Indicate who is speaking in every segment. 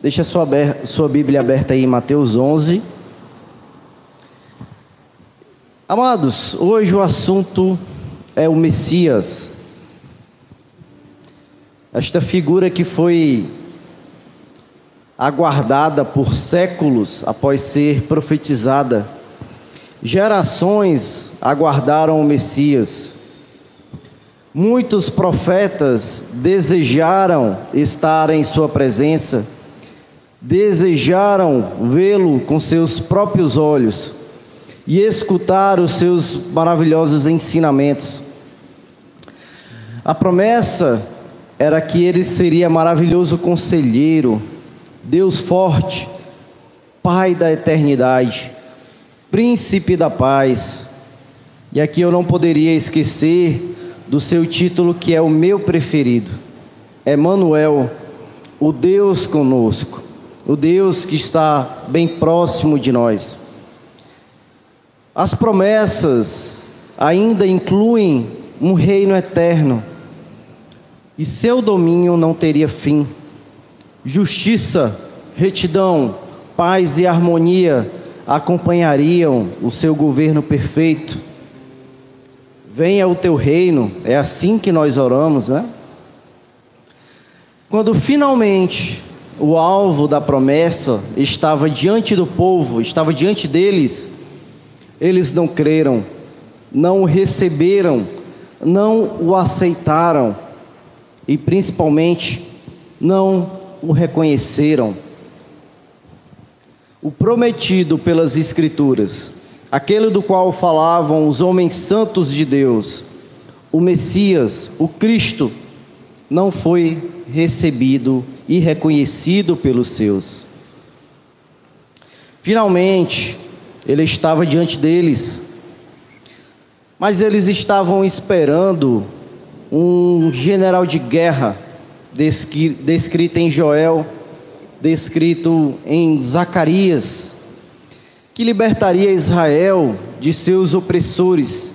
Speaker 1: Deixa sua Bíblia aberta aí em Mateus 11. Amados, hoje o assunto é o Messias. Esta figura que foi aguardada por séculos após ser profetizada. Gerações aguardaram o Messias. Muitos profetas desejaram estar em sua presença, desejaram vê-lo com seus próprios olhos e escutar os seus maravilhosos ensinamentos. A promessa era que ele seria maravilhoso conselheiro, Deus forte, Pai da eternidade, Príncipe da paz. E aqui eu não poderia esquecer do seu título, que é o meu preferido: Emanuel, o Deus conosco, o Deus que está bem próximo de nós. As promessas ainda incluem um reino eterno, e seu domínio não teria fim. Justiça, retidão, paz e harmonia acompanhariam o seu governo perfeito. Venha o teu reino, é assim que nós oramos, né? Quando finalmente o alvo da promessa estava diante do povo, estava diante deles, eles não creram, não o receberam, não o aceitaram e principalmente não o reconheceram. O prometido pelas Escrituras, aquele do qual falavam os homens santos de Deus, o Messias, o Cristo, não foi recebido e reconhecido pelos seus. Finalmente, ele estava diante deles, mas eles estavam esperando um general de guerra, descrito em Joel, descrito em Zacarias, que libertaria Israel de seus opressores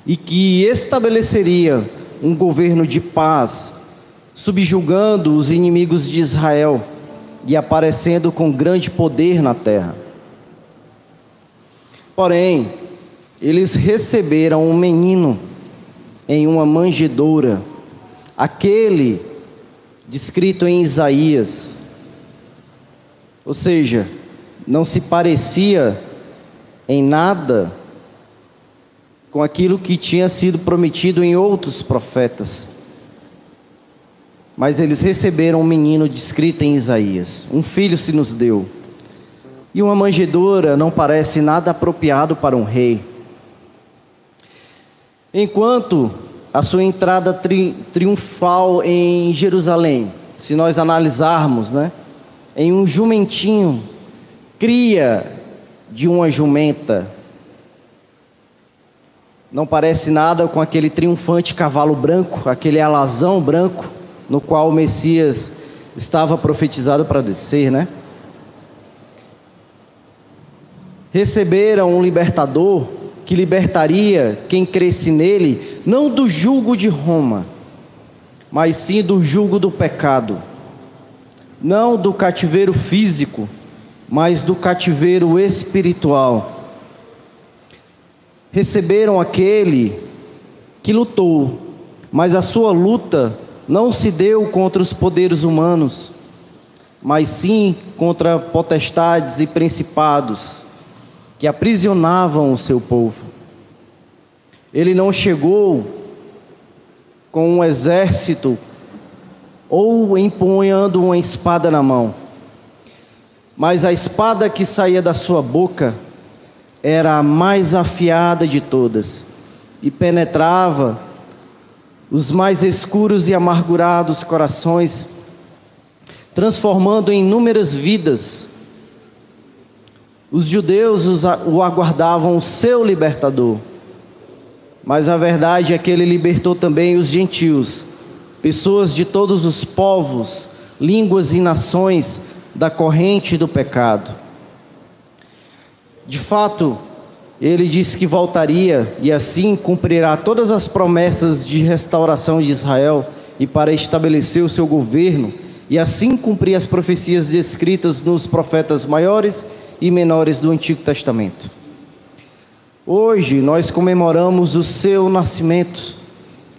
Speaker 1: e que estabeleceria um governo de paz, subjugando os inimigos de Israel e aparecendo com grande poder na terra. Porém, eles receberam um menino em uma manjedoura, aquele descrito em Isaías. Ou seja, não se parecia em nada com aquilo que tinha sido prometido em outros profetas. Mas eles receberam um menino descrito em Isaías. Um filho se nos deu. E uma manjedoura não parece nada apropriado para um rei. Enquanto a sua entrada triunfal em Jerusalém, se nós analisarmos, né, em um jumentinho, cria de uma jumenta, não parece nada com aquele triunfante cavalo branco, aquele alazão branco, no qual o Messias estava profetizado para descer, né? Receberam um libertador que libertaria quem cresce nele, não do jugo de Roma, mas sim do jugo do pecado, não do cativeiro físico, mas do cativeiro espiritual. Receberam aquele que lutou, mas a sua luta não se deu contra os poderes humanos, mas sim contra potestades e principados que aprisionavam o seu povo. Ele não chegou com um exército ou empunhando uma espada na mão, mas a espada que saía da sua boca era a mais afiada de todas e penetrava os mais escuros e amargurados corações, transformando em inúmeras vidas. Os judeus o aguardavam o seu libertador, mas a verdade é que ele libertou também os gentios, pessoas de todos os povos, línguas e nações, da corrente do pecado. De fato, ele disse que voltaria e assim cumprirá todas as promessas de restauração de Israel e para estabelecer o seu governo e assim cumprir as profecias descritas nos profetas maiores e menores do Antigo Testamento. Hoje nós comemoramos o seu nascimento.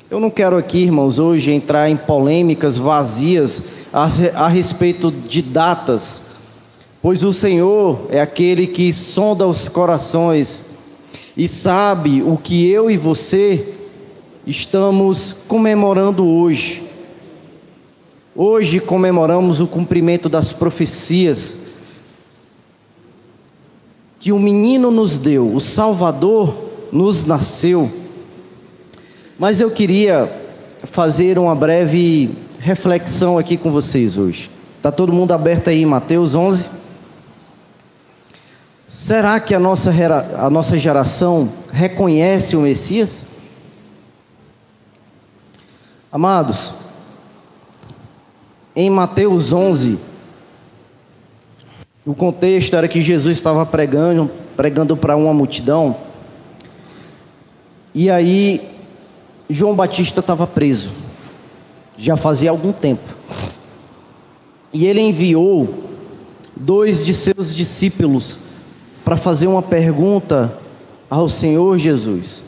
Speaker 1: Eu não quero aqui, irmãos, hoje entrar em polêmicas vazias a respeito de datas, pois o Senhor é aquele que sonda os corações e sabe o que eu e você estamos comemorando hoje. Hoje comemoramos o cumprimento das profecias que o menino nos deu, o Salvador nos nasceu. Mas eu queria fazer uma breve reflexão aqui com vocês hoje. Está todo mundo aberto aí em Mateus 11? Será que a nossa geração reconhece o Messias? Amados, em Mateus 11, o contexto era que Jesus estava pregando para uma multidão, e aí João Batista estava preso, já fazia algum tempo, e ele enviou 2 de seus discípulos para fazer uma pergunta ao Senhor Jesus.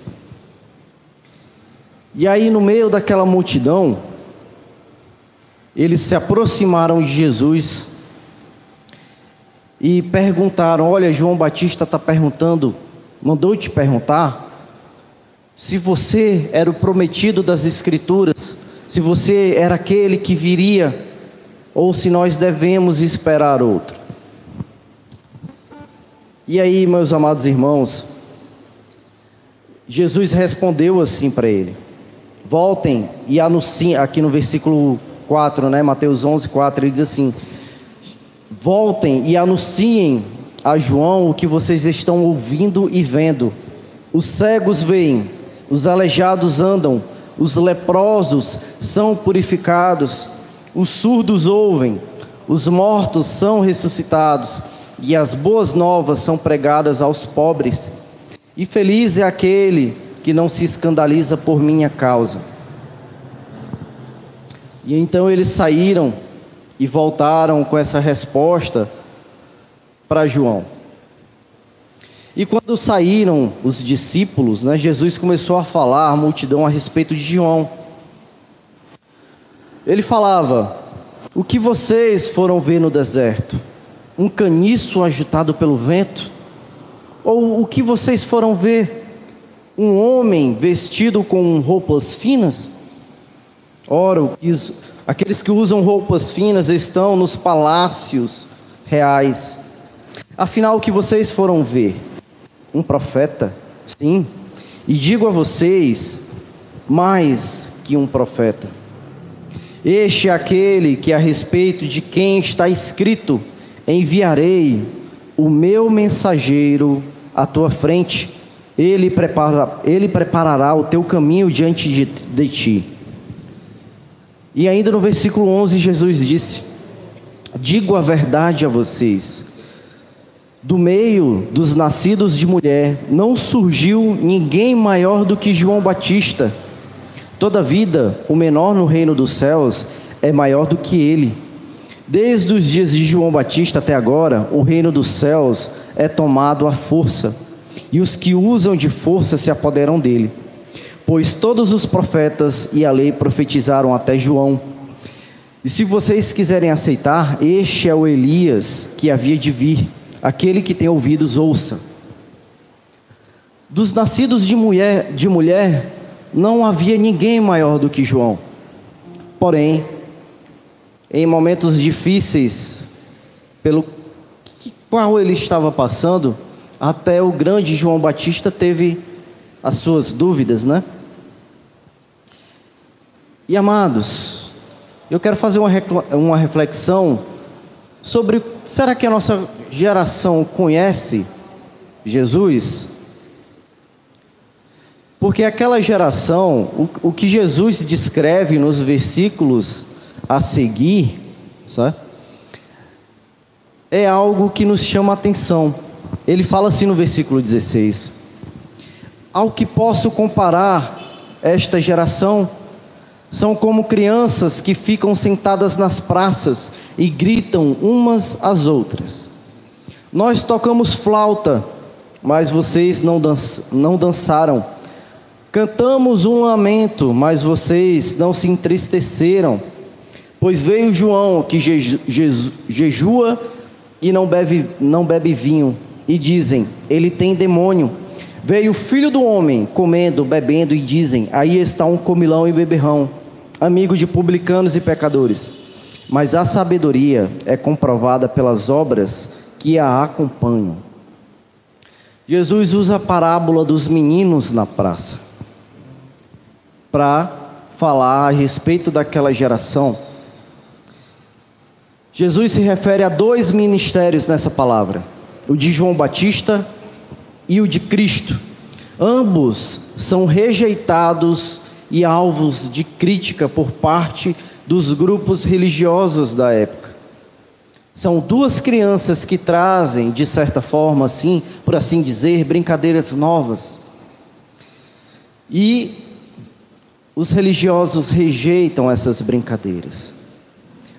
Speaker 1: E aí, no meio daquela multidão, eles se aproximaram de Jesus e perguntaram: olha, João Batista está perguntando, mandou te perguntar se você era o prometido das Escrituras, se você era aquele que viria, ou se nós devemos esperar outro. E aí, meus amados irmãos, Jesus respondeu assim para ele: voltem e anunciem, aqui no versículo 4, Mateus 11, 4, ele diz assim: voltem e anunciem a João o que vocês estão ouvindo e vendo. Os cegos veem, os aleijados andam, os leprosos são purificados, os surdos ouvem, os mortos são ressuscitados, e as boas novas são pregadas aos pobres. E feliz é aquele que não se escandaliza por minha causa. E então eles saíram e voltaram com essa resposta para João. E quando saíram os discípulos, Jesus começou a falar à multidão a respeito de João. Ele falava: o que vocês foram ver no deserto? Um caniço agitado pelo vento? Ou o que vocês foram ver? Um homem vestido com roupas finas? Ora, aqueles que usam roupas finas estão nos palácios reais. Afinal, o que vocês foram ver? Um profeta? Sim, e digo a vocês, mais que um profeta. Este é aquele que, a respeito de quem está escrito: enviarei o meu mensageiro à tua frente, ele preparará o teu caminho diante de ti. E ainda no versículo 11, Jesus disse: digo a verdade a vocês, do meio dos nascidos de mulher não surgiu ninguém maior do que João Batista. Todavia, o menor no reino dos céus é maior do que ele. Desde os dias de João Batista até agora, o reino dos céus é tomado à força, e os que usam de força se apoderam dele. Pois todos os profetas e a lei profetizaram até João. E se vocês quiserem aceitar, este é o Elias que havia de vir. Aquele que tem ouvidos, ouça. Dos nascidos de mulher, não havia ninguém maior do que João. Porém, em momentos difíceis, pelo qual ele estava passando, até o grande João Batista teve as suas dúvidas, E amados, eu quero fazer uma reflexão sobre: será que a nossa geração conhece Jesus? Porque aquela geração, o que Jesus descreve nos versículos a seguir, sabe, é algo que nos chama a atenção. Ele fala assim no versículo 16: ao que posso comparar esta geração? São como crianças que ficam sentadas nas praças e gritam umas às outras. Nós tocamos flauta, mas vocês não dançaram. Cantamos um lamento, mas vocês não se entristeceram. Pois veio João, que jejua e não bebe vinho, e dizem, ele tem demônio. Veio o Filho do Homem, comendo, bebendo, e dizem, aí está um comilão e beberrão, amigo de publicanos e pecadores. Mas a sabedoria é comprovada pelas obras que a acompanham. Jesus usa a parábola dos meninos na praça para falar a respeito daquela geração. Jesus se refere a dois ministérios nessa palavra, o de João Batista e o de Cristo. Ambos são rejeitados e alvos de crítica por parte dos grupos religiosos da época. São duas crianças que trazem, de certa forma, assim, por assim dizer, brincadeiras novas. E os religiosos rejeitam essas brincadeiras.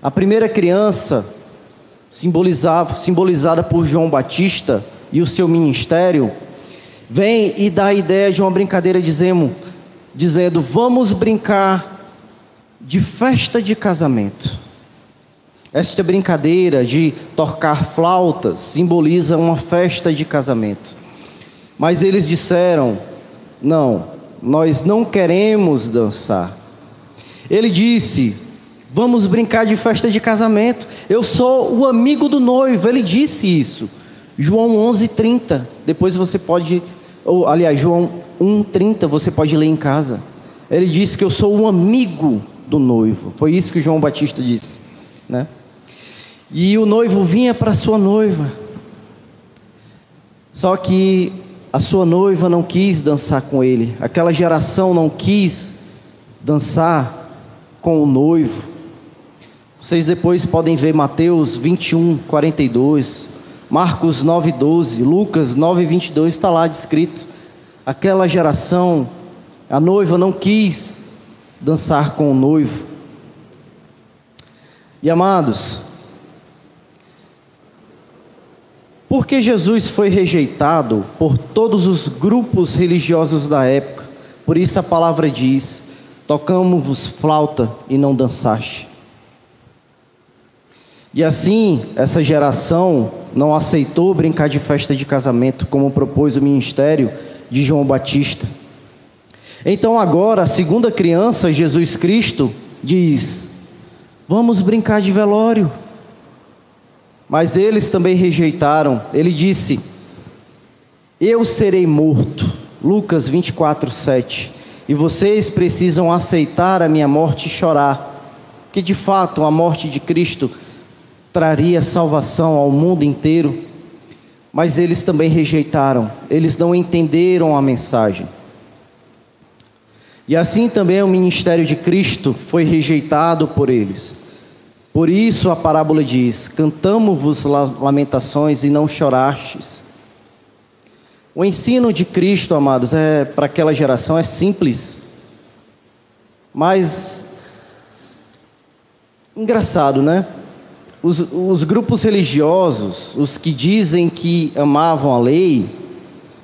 Speaker 1: A primeira criança, simbolizada por João Batista e o seu ministério, vem e dá a ideia de uma brincadeira dizendo, vamos brincar de festa de casamento. Esta brincadeira de tocar flautas simboliza uma festa de casamento. Mas eles disseram, não, nós não queremos dançar. Ele disse, vamos brincar de festa de casamento. Eu sou o amigo do noivo. Ele disse isso. João 11:30. Depois você pode, João 1:30, você pode ler em casa. Ele disse que eu sou um amigo do noivo. Foi isso que João Batista disse, né? E o noivo vinha para sua noiva. Só que a sua noiva não quis dançar com ele. Aquela geração não quis dançar com o noivo. Vocês depois podem ver Mateus 21:42, Marcos 9:12, Lucas 9:22, está lá descrito. Aquela geração, a noiva não quis dançar com o noivo. E amados, porque Jesus foi rejeitado por todos os grupos religiosos da época, por isso a palavra diz, tocamos-vos flauta e não dançaste. E assim, essa geração não aceitou brincar de festa de casamento, como propôs o ministério de João Batista. Então agora, a segunda criança, Jesus Cristo, diz, vamos brincar de velório. Mas eles também rejeitaram. Ele disse, eu serei morto, Lucas 24:7, e vocês precisam aceitar a minha morte e chorar, que de fato a morte de Cristo traria salvação ao mundo inteiro. Mas eles também rejeitaram, eles não entenderam a mensagem. E assim também o ministério de Cristo foi rejeitado por eles. Por isso a parábola diz, cantamo-vos lamentações e não chorastes. O ensino de Cristo, amados, para aquela geração é simples, mas engraçado, né? Os grupos religiosos, os que dizem que amavam a lei,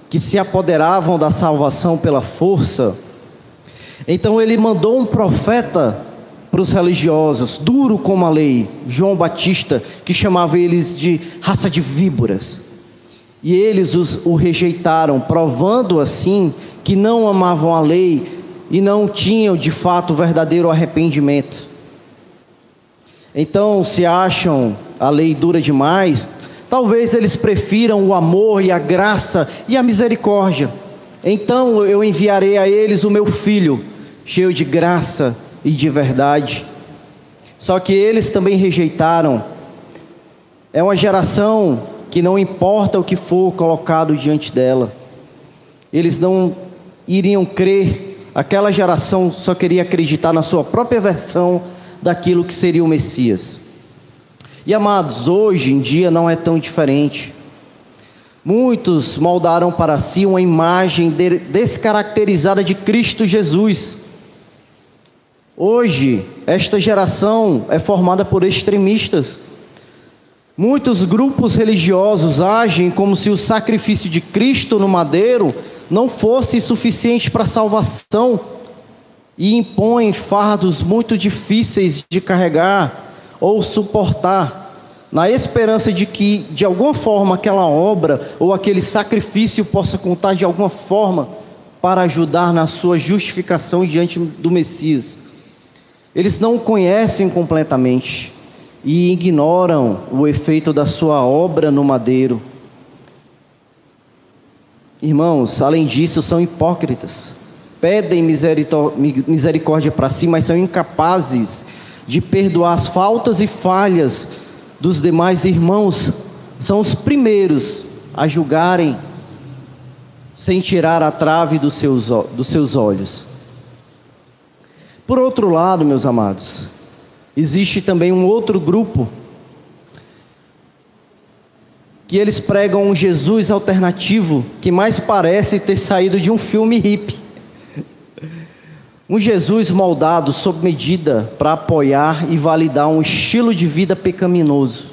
Speaker 1: que se apoderavam da salvação pela força, então ele mandou um profeta para os religiosos, duro como a lei, João Batista, que chamava eles de raça de víboras. E eles o rejeitaram, provando assim que não amavam a lei e não tinham de fato o verdadeiro arrependimento. Então, se acham a lei dura demais, talvez eles prefiram o amor e a graça e a misericórdia. Então eu enviarei a eles o meu filho, cheio de graça e de verdade. Só que eles também rejeitaram. É uma geração que não importa o que for colocado diante dela, eles não iriam crer. Aquela geração só queria acreditar na sua própria versão daquilo que seria o Messias. E amados, hoje em dia não é tão diferente. Muitos moldaram para si uma imagem descaracterizada de Cristo Jesus. Hoje, esta geração é formada por extremistas. Muitos grupos religiosos agem como se o sacrifício de Cristo no madeiro não fosse suficiente para a salvação e impõem fardos muito difíceis de carregar ou suportar, na esperança de que, de alguma forma, aquela obra ou aquele sacrifício possa contar de alguma forma para ajudar na sua justificação diante do Messias. Eles não o conhecem completamente e ignoram o efeito da sua obra no madeiro. Irmãos, além disso, são hipócritas. Pedem misericórdia para si, mas são incapazes de perdoar as faltas e falhas dos demais irmãos. São os primeiros a julgarem sem tirar a trave dos seus olhos. Por outro lado, meus amados, existe também um outro grupo que eles pregam um Jesus alternativo que mais parece ter saído de um filme hippie. Um Jesus moldado sob medida para apoiar e validar um estilo de vida pecaminoso.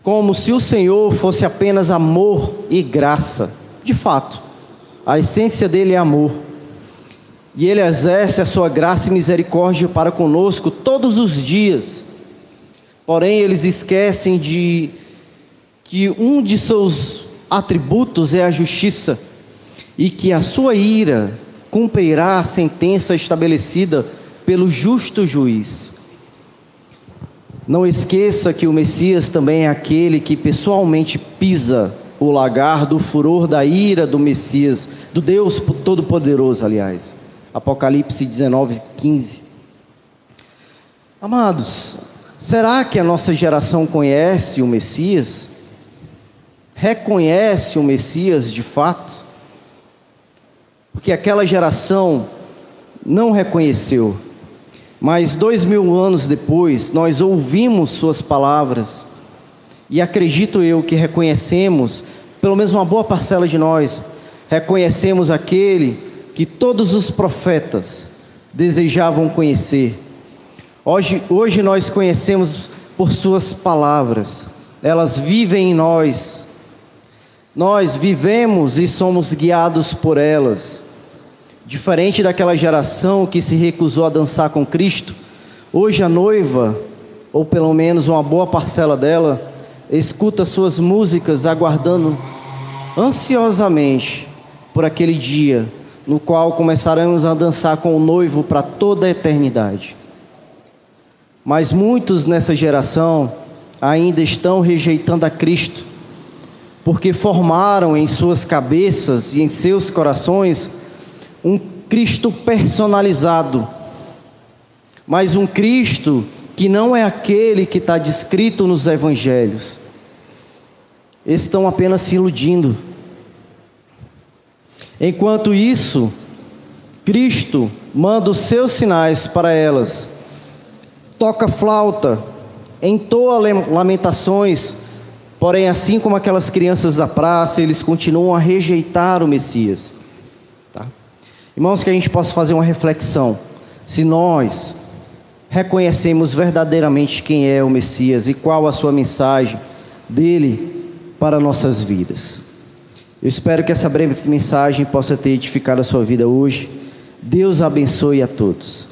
Speaker 1: Como se o Senhor fosse apenas amor e graça. De fato, a essência dele é amor. E ele exerce a sua graça e misericórdia para conosco todos os dias. Porém, eles esquecem de que um de seus atributos é a justiça e que a sua ira cumprirá a sentença estabelecida pelo justo juiz. Não esqueça que o Messias também é aquele que pessoalmente pisa o lagar do furor da ira do Messias, do Deus Todo-Poderoso, aliás. Apocalipse 19:15. Amados, será que a nossa geração conhece o Messias? Reconhece o Messias de fato? Porque aquela geração não reconheceu. Mas 2000 anos depois, nós ouvimos suas palavras. E acredito eu que reconhecemos, pelo menos uma boa parcela de nós, reconhecemos aquele que todos os profetas desejavam conhecer. Hoje nós conhecemos por suas palavras. Elas vivem em nós. Nós vivemos e somos guiados por elas. Diferente daquela geração que se recusou a dançar com Cristo, hoje a noiva, ou pelo menos uma boa parcela dela, escuta suas músicas aguardando ansiosamente por aquele dia no qual começaremos a dançar com o noivo para toda a eternidade. Mas muitos nessa geração ainda estão rejeitando a Cristo, porque formaram em suas cabeças e em seus corações um Cristo personalizado, mas um Cristo que não é aquele que está descrito nos evangelhos. Estão apenas se iludindo. Enquanto isso, Cristo manda os seus sinais para elas. Toca flauta, entoa lamentações, porém, assim como aquelas crianças da praça, eles continuam a rejeitar o Messias. Tá? Irmãos, que a gente possa fazer uma reflexão. Se nós reconhecemos verdadeiramente quem é o Messias e qual a sua mensagem dele para nossas vidas. Eu espero que essa breve mensagem possa ter edificado a sua vida hoje. Deus abençoe a todos.